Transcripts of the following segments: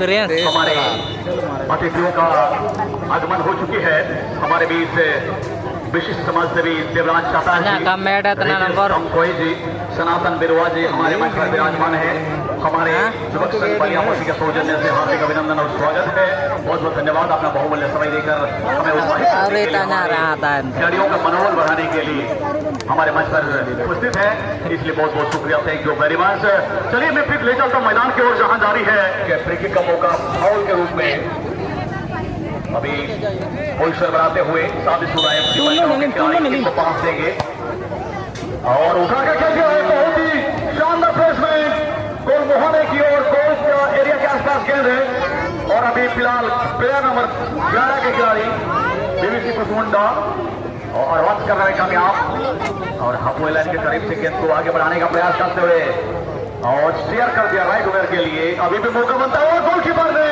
Experience. हमारे अतिथियों का आगमन हो चुकी है। हमारे बीच विशिष्ट समाजसेवी देवराज चाता जी, सनातन बिरवा जी हमारे मंच पर विराजमान है। हमारे युवक संघ बलियामोसी के सौजन्य से हार्दिक अभिनंदन और स्वागत है। बहुत बहुत धन्यवाद अपना बहुमूल्य समय देकर हमें उत्साहित करने के लिए, खिलाड़ियों का मनोबल बढ़ाने के लिए हमारे मंच पर उपस्थित है, इसलिए बहुत बहुत शुक्रिया, थैंक यू वेरी मच। चलिए मैं फिर ले चलता हूँ मैदान की ओर, जहाँ जारी है कि फ्री किक का मौका फाउल के रूप में अभी पोजिशन बनाते हुए शादीशुदा खिलाड़ी को पास देंगे और उठा के खेल दिया है। बहुत ही शानदार प्लेसमेंट गोल मुहाने की ओर, गोल का एरिया के आसपास गेंद है और अभी फिलहाल प्लेयर नंबर 11 के खिलाड़ी बीबीसी कुसमुंडा और रद्द कर रहे हैं कामयाब और हाफवे लाइन के करीब से गेंद को आगे बढ़ाने का प्रयास करते हुए और शेयर कर दिया राइट विंगर के लिए। अभी भी मौका बनता है और गोलकीपर ने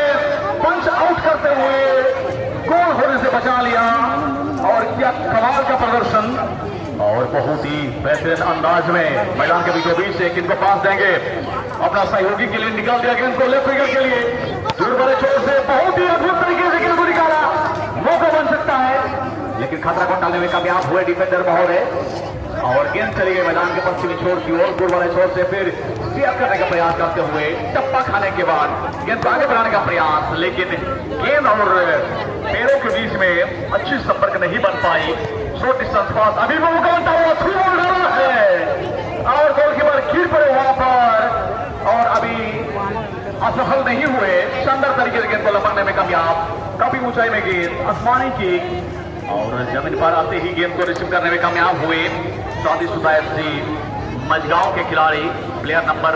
पंच आउट करते हुए गोल होने से बचा लिया और क्या कमाल का प्रदर्शन और बहुत ही बेहतरीन अंदाज में मैदान के बीचों बीच से इनको पास देंगे। अपना सहयोगी के लिए निकाल दिया गेंद को लेफ्ट विंगर के लिए, दूर बड़े छोर से बहुत ही अद्भुत तरीके से गेंद को निकाला। मौका बन सकता है लेकिन खतरा को टालने में कामयाब हुए डिफेंडर महोदय और गेंद चली गई मैदान के पश्चिमी छोर की ओर। दूर वाले छोर से फिर शेयर करने का प्रयास करते हुए टप्पा खाने के बाद गेंद को आगे बढ़ाने का प्रयास, लेकिन गेंद और पैरों के बीच में अच्छी संपर्क नहीं बन पाई। शॉर्ट डिस्टेंस पास अभी मौका बनता हुआ थ्रू बॉल डाला है और गोलकीपर गिर पड़े वहां पर और अभी असफल नहीं हुए। शानदार तरीके से गेंद को लपकने में कामयाब, काफी ऊंचाई में गेंद आसमानी की और जमीन पर आते ही गेंद को रिसीव करने में कामयाब हुए शादीशुदा एफसी मजगांव के खिलाड़ी, प्लेयर नंबर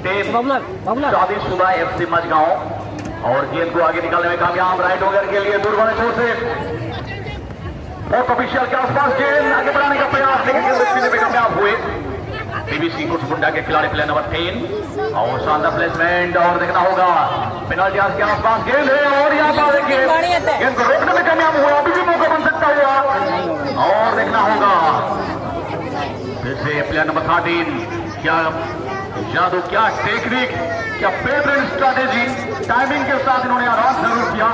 10 शादीशुदा एफसी मजगांव और गेंद को आगे निकालने में कामयाब राइट विंगर के लिए दूर वाले छोर से और ऑफिशियल के आसपास गेंद आगे बढ़ाने का प्रयास, लेकिन गेंद छीनने में कामयाब हुए बीबीसी कुसमुंडा के खिलाड़ी प्लेयर नंबर 3 और शानदार प्लेसमेंट और देखना होगा पेनल्टी आर्क के आसपास गेंद है और यहाँ पर गेंद को रोकने में कामयाब हुआ। अभी भी मौका बन सकता हुआ और देखना होगा फिर से प्लेयर नंबर 13, क्या जादू, क्या टेक्निक, क्या बेहतरीन स्ट्रैटेजी, टाइमिंग के साथ इन्होंने आराम जरूर किया।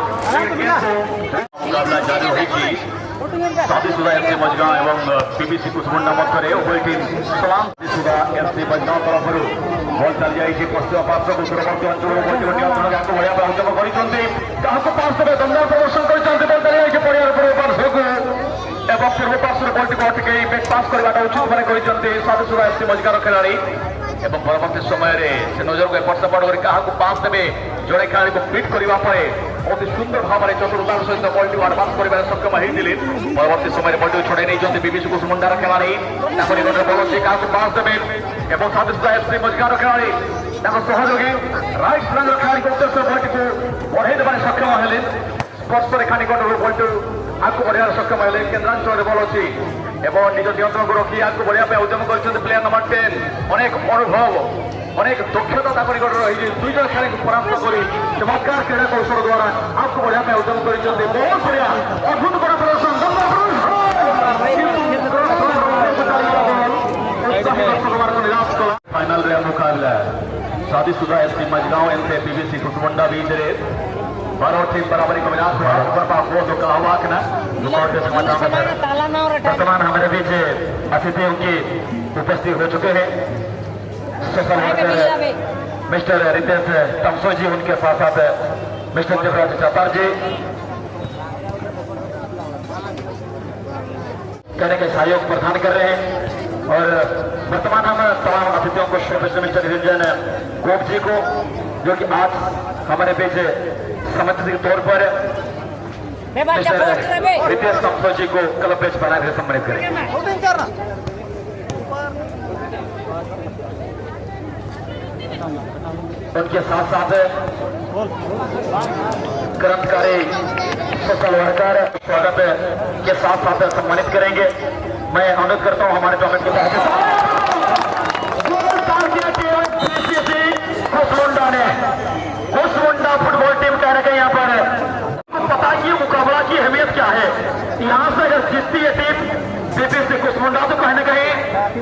मुकाबला जारी होगी शादीशुदा एफसी मजगांव एवं बीबीसी कुसमुंडा मध्य उभय टीम सलाम शादीशुदा एफसी मजगांव तरफ बल चली जाइए पश्चिम पार्श्व उत्तरवर्ती अंचल बढ़िया उद्यम कर पार्श्व दमदार प्रदर्शन कर पड़ियार एवं पूर्व पार्श्व बल्टी को अटक बैक पास करने उचित मन कर शादीशुदा एफसी मजगांव खिलाड़ी एवं परवर्ती समय से नजर को एपट सेपट कर क्या पास देवे जड़े खिलाड़ी को फिट करने अति सुंदर भाव में चतुरतार सहित बल्टी आडभांस कर सक्षम होते परवर्ती समय बल्टी छड़े नहीं बीबीसी कुसमुंडार खिलाड़ी बल से क्या पास देवे और शादीशुदा एफसी मजगांव खिलाड़ी सहयोगी राइट फ्लांग खिलाड़ी उद्देश्य बल्टी को बढ़े देवे सक्षम है स्पर्श रेखा निकट बल्टी आगे बढ़िया सक्षम है केन्द्रांचल बल अच्छी एवं निज नियंत्रण को रखी आगे बढ़िया उद्यम कर प्लेयर नंबर 10 अनेक अनुभव अनेक दक्षता निकट रही दुई जन खेल को परास्त कर चमत्कार क्रीड़ा कौशल द्वारा आपको बढ़िया उद्यम कर बहुत बढ़िया अद्भुत बड़ा प्रदर्शन फाइनल रे मुकाबला शादीशुदा एफसी मजगांव एनसे बीबीसी कुसमुंडा बीच रे 12 टीम बराबरी को विनाश हुआ वर्तमान हमारे बीच अतिथियों की उपस्थित हो चुके हैं। सोशल वर्कर मिस्टर रितेश तमसो जी, उनके साथ साथ मिस्टर देवराज चातार जी कहने के सहयोग प्रदान कर रहे हैं और वर्तमान हम तमाम अतिथियों को प्रोफेसर मिस्टर निरंजन गोप जी को जो कि आज हमारे बीच समझने के तौर पर रितेश तमसो जी को क्लब बेच बनाकर सम्मानित करेंगे। उनके साथ साथ क्रांतिकारी सोशल वर्कर स्वागत के साथ साथ सम्मानित करेंगे। मैं अनुरोध करता हूं हमारे टॉपिक के कुसमुंडा फुटबॉल टीम कह रहे हैं यहाँ पर पता की मुकाबला की अहमियत क्या है। यहाँ से अगर जीतती है टीम बीबीसी कुसमुंडा तो कहीं ना कहीं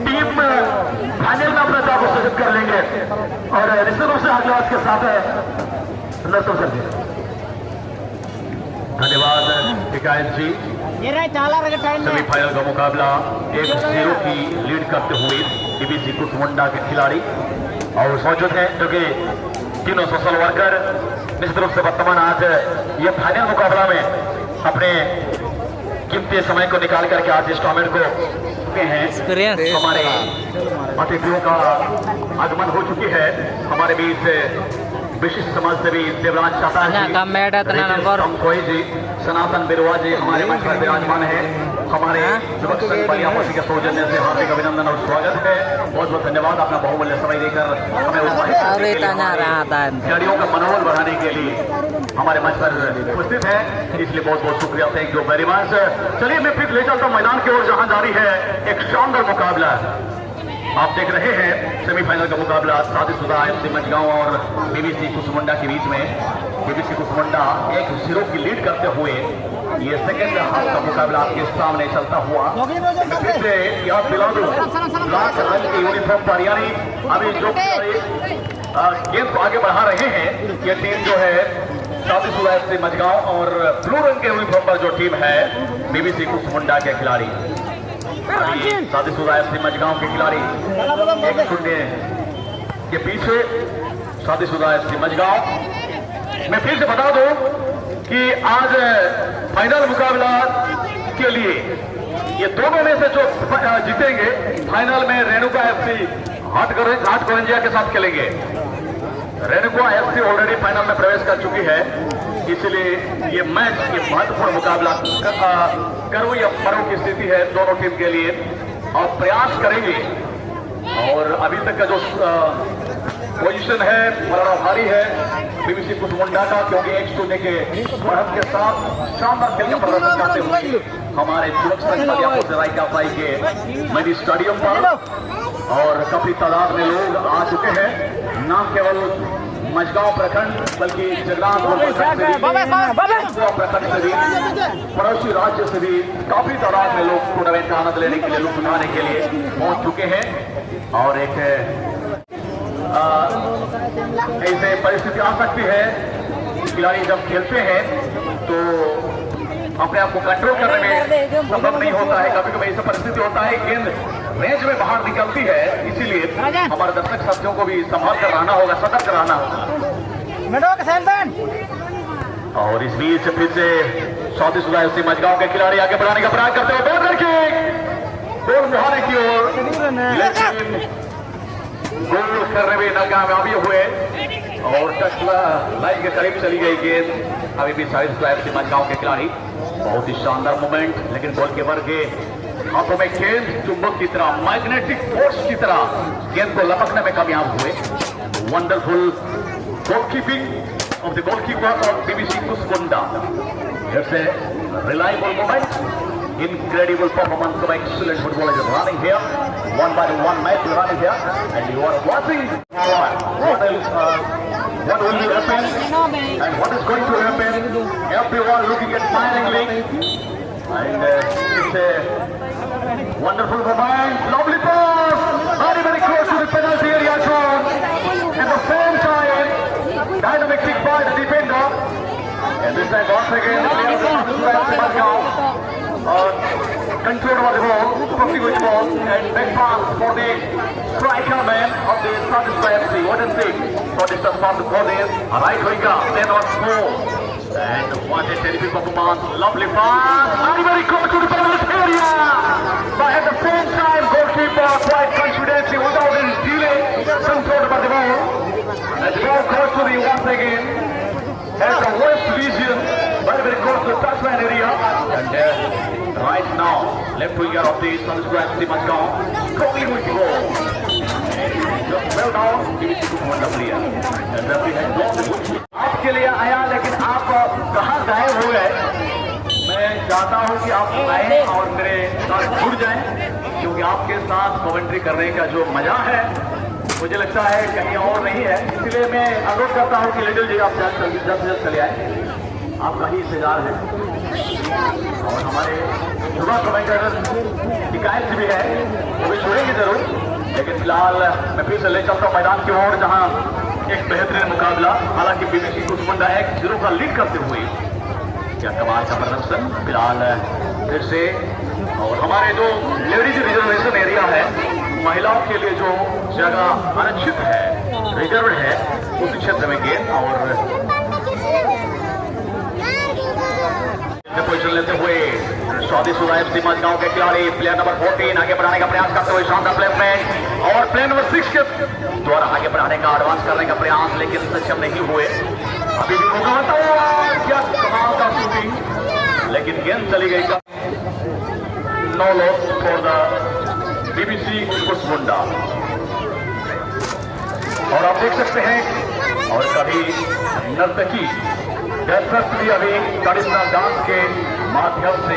टीम फाइनल में अपना दाव घोषित कर लेंगे और निश्चित रूप से आगे के साथ सर जी, धन्यवाद हिकायत जी। सेमीफाइनल का मुकाबला 1-0 की लीड करते हुए बीबीसी कुसमुंडा के खिलाड़ी और मौजूद हैं जो कि तीनों सोशल वर्कर निश्चित रूप से वर्तमान आज ये फाइनल मुकाबला में अपने कीमती समय को निकाल करके आज इस टूर्नामेंट को हैं। हमारे अतिथियों का आगमन हो चुकी है। हमारे बीच विशिष्ट समाज सेवी देवराज चाता जी, सनातन बिरुआ जी हमारे मंच पर विराजमान है। हमारे युवक संघ बलियापट्टी के सौजन्य से हार्दिक अभिनंदन और स्वागत है। बहुत बहुत धन्यवाद अपना बहुमूल्य समय देकर हमें खिलाड़ियों का मनोबल बढ़ाने के लिए हमारे मंच पर उपस्थित है, इसलिए बहुत बहुत शुक्रिया, थैंक यू वेरी मच। चलिए मैं फिर ले चलता हूँ मैदान की ओर जहाँ जारी है एक शानदार मुकाबला। आप देख रहे हैं सेमीफाइनल का मुकाबला शादीशुदा FC मझगांव और बीबीसी कुसमुंडा के बीच में। बीबीसी कुसमुंडा 1-0 की लीड करते हुए ये सेकंड हाफ का मुकाबला आपके सामने चलता हुआ। फिर से याद दिला दूं, लाल रंग की यूनिफॉर्म पर यानी अभी जो गेम को आगे बढ़ा रहे हैं ये टीम जो है शादीशुदा FC मझगांव और ब्लू रंग के यूनिफॉर्म पर जो टीम है बीबीसी कुसमुंडा के खिलाड़ी। शादीशुदा FC मझगांव के खिलाड़ी 1-0 के पीछे शादीशुदा FC मझगांव। मैं फिर से बता दूं कि आज फाइनल मुकाबला के लिए ये दोनों में से जो जीतेंगे फाइनल में रेणुका FC हाटगोरंजिया के साथ खेलेंगे। रेणुका FC ऑलरेडी फाइनल में प्रवेश कर चुकी है, इसलिए ये मैच ये महत्वपूर्ण मुकाबला करो या मरो की स्थिति है दोनों टीम के लिए और प्रयास करेंगे। और अभी तक का जो पोजीशन है बड़ा भारी है बीबीसी कुसमुंडा का, क्योंकि 1-0 के बढ़त के साथ शानदार खेल का प्रदर्शन करते हुए हमारे युवक संघ बलियापुर रायकापाई के मेडी स्टेडियम पर और काफी तादाद में लोग आ चुके हैं। न केवल मझगांव प्रखंड बल्कि जगन्नाथपुर प्रखंड से भी पड़ोसी राज्य से भी काफी तादाद में लोग टूर्नामेंट का आनंद लेने के लिए, लुत्फ उठाने के लिए पहुंच चुके हैं। और एक ऐसे परिस्थिति आ सकती है खिलाड़ी जब खेलते हैं तो अपने आप को कंट्रोल करने में संभव नहीं होता है। कभी कभी ऐसा परिस्थिति होता है गेंद रेंज में बाहर निकलती है, इसीलिए हमारे दर्शक साथियों को भी संभाल कर रहना होगा, सतर्क रहना होगा। और इस बीच फिर से शादीशुदा FC मझगांव के खिलाड़ी आगे बढ़ाने का प्रयास करते हुए बॉल करके गोल मुहाने की ओर, लेकिन गोल करने में नाकामयाबी हुए और टच लाइन के करीब चली गई गेंद। अभी भी शादीशुदा FC मझगांव के खिलाड़ी बहुत ही शानदार मोमेंट, लेकिन गोलकीपर के हाथों में गेंद चुंबक की तरह, मैग्नेटिक फोर्स की तरह गेंद को लपकने में कामयाब हुए। Wonderful goalkeeping of the goalkeeper of BBC Kusmunda. It's a reliable moment, incredible performance of excellent footballers running here, one by one match running here, and you are watching what will be happen and what is going to happen. Everyone looking admiringly, and it's a wonderful moment, lovely pass, very close to the penalty area zone. At the same time, dynamic kick by the defender. And this time once again, the players control over the ball, pushing with the ball, and back pass for the striker man of the Shahdishda FC. What a thing for this pass for this right winger, then on 4. And what a terrific performance, lovely pass, very close to the penalty area. But at the same time, goalkeeper quite confidently without any delay, control over the ball. And the ball goes to the once again. At the west region, very close to the touchline area. And right now, left winger of the Shahdishda FC Machgaon, going with the ball. Just well down, BBC Kusumunda player. And that we had lost. आपके लिए आया, लेकिन आप कहाँ गायब हो गए? मैं चाहता हूँ कि आप आए और मेरे साथ जुड़ जाएं, क्योंकि आपके साथ कमेंट्री करने का जो मजा है मुझे लगता है कहीं और नहीं है। इसलिए मैं अनुरोध करता हूं कि लिटिल जी आप जल्द से जल्द चले आए, आपका ही इंतजार है। और हमारे युवा कमेंटेटर हिकायत भी है, वो भी जुड़ेंगे जरूर, लेकिन फिलहाल मैं फिर से ले चलता हूँ मैदान की ओर, जहां एक बेहतरीन मुकाबला, हालांकि बीबीसी कुसमुंडा 1-0 का लीड करते हुए। क्या कमाल का प्रदर्शन फिलहाल फिर से। और हमारे जो लेडीज रिजर्वेशन एरिया है, महिलाओं के लिए जो जगह आरक्षित है, रिजर्व है, उस क्षेत्र में गेंद और पोजीशन लेते हुए स्वादिष्ट FC मजगांव के खिलाड़ी प्लेयर नंबर 14 आगे बढ़ाने का प्रयास करते हुए शानदार प्लेसमेंट, और प्लेयर नंबर 6 के द्वारा आगे बढ़ाने का एडवांस करने का प्रयास, लेकिन सक्षम नहीं हुए। अभी भी मौका होता हुआ, क्या कमाल का शूटिंग, लेकिन गेंद चली गई। No loss for the BBC Kusmunda. और आप देख सकते हैं, और कभी नर्तकी दर्शक भी अभी ट्रेडिशनल डांस के माध्यम से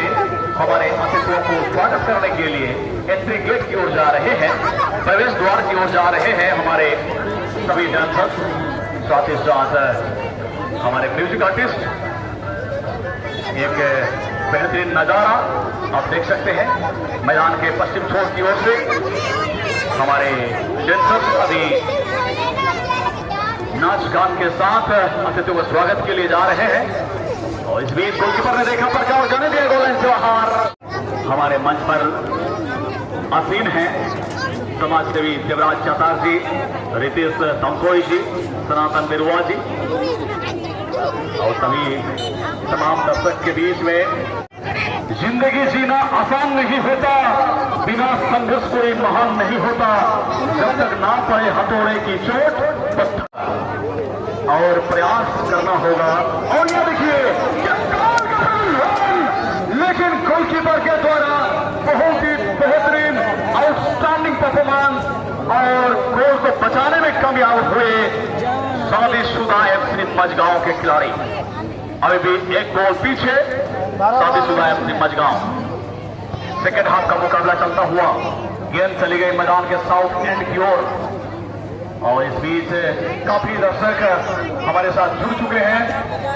हमारे अतिथियों को स्वागत करने के लिए एंट्री गेट की ओर जा रहे हैं, प्रवेश द्वार की ओर जा रहे हैं हमारे सभी डांसर्स, साथ ही साथ हमारे म्यूजिक आर्टिस्ट। एक बेहतरीन नजारा आप देख सकते हैं मैदान के पश्चिम छोर की ओर से हमारे डांसर्स अभी नाच गान के साथ अतिथियों का स्वागत के लिए जा रहे हैं। और इस बीच गोलकीपर ने देखा पर और जाने दिया गोल से बाहर। हमारे मंच पर आसीन हैं समाजसेवी देवराज चातार जी, रितेश तमकोई जी, सनातन बिरुआ जी, और सभी तमाम दर्शक के बीच में। जिंदगी जीना आसान नहीं होता, बिना संघर्ष कोई महान नहीं होता, जब तक ना पड़े हथौड़े की चोट पत्थर, और प्रयास करना होगा। और ये देखिए, लेकिन गोलकीपर के द्वारा बहुत ही बेहतरीन आउटस्टैंडिंग परफॉर्मेंस, और गोल को बचाने में कामयाब हुए शादीशुदा FC मजगांव के खिलाड़ी। अभी भी एक गोल पीछे शादीशुदा FC मजगांव। सेकेंड हाफ का मुकाबला चलता हुआ, गेंद चली गई मैदान के साउथ एंड की ओर, और इस बीच काफी दर्शक हमारे साथ जुड़ चुके हैं,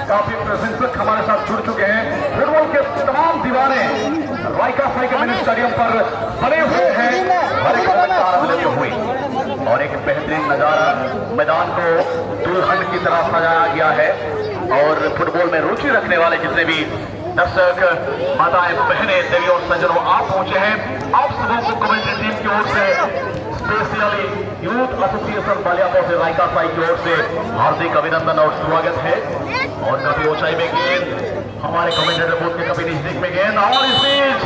काफी प्रशंसक हमारे साथ जुड़ चुके हैं। फुटबॉल के तमाम दीवारें राइका साइकिल मिनी स्टेडियम पर बने हुए हैं, हर एक आनंद लेते हुए। और एक बेहतरीन नजारा, मैदान को दुल्हन की तरह सजाया गया है, और फुटबॉल में रुचि रखने वाले जितने भी दर्शक माताएं, बहनें, देवी और सज्जनों आप पहुंचे हैं। आप सबों को कमेंट्री टीम की ओर से, स्पेशली यूथ एसोसिएशन बालियापुर से राइका साई की ओर से हार्दिक अभिनंदन और स्वागत है। और कभी ऊंचाई में गेंद, हमारे कमेंटेटर बूथ के कभी नजदीक में गेंद, और इस बीच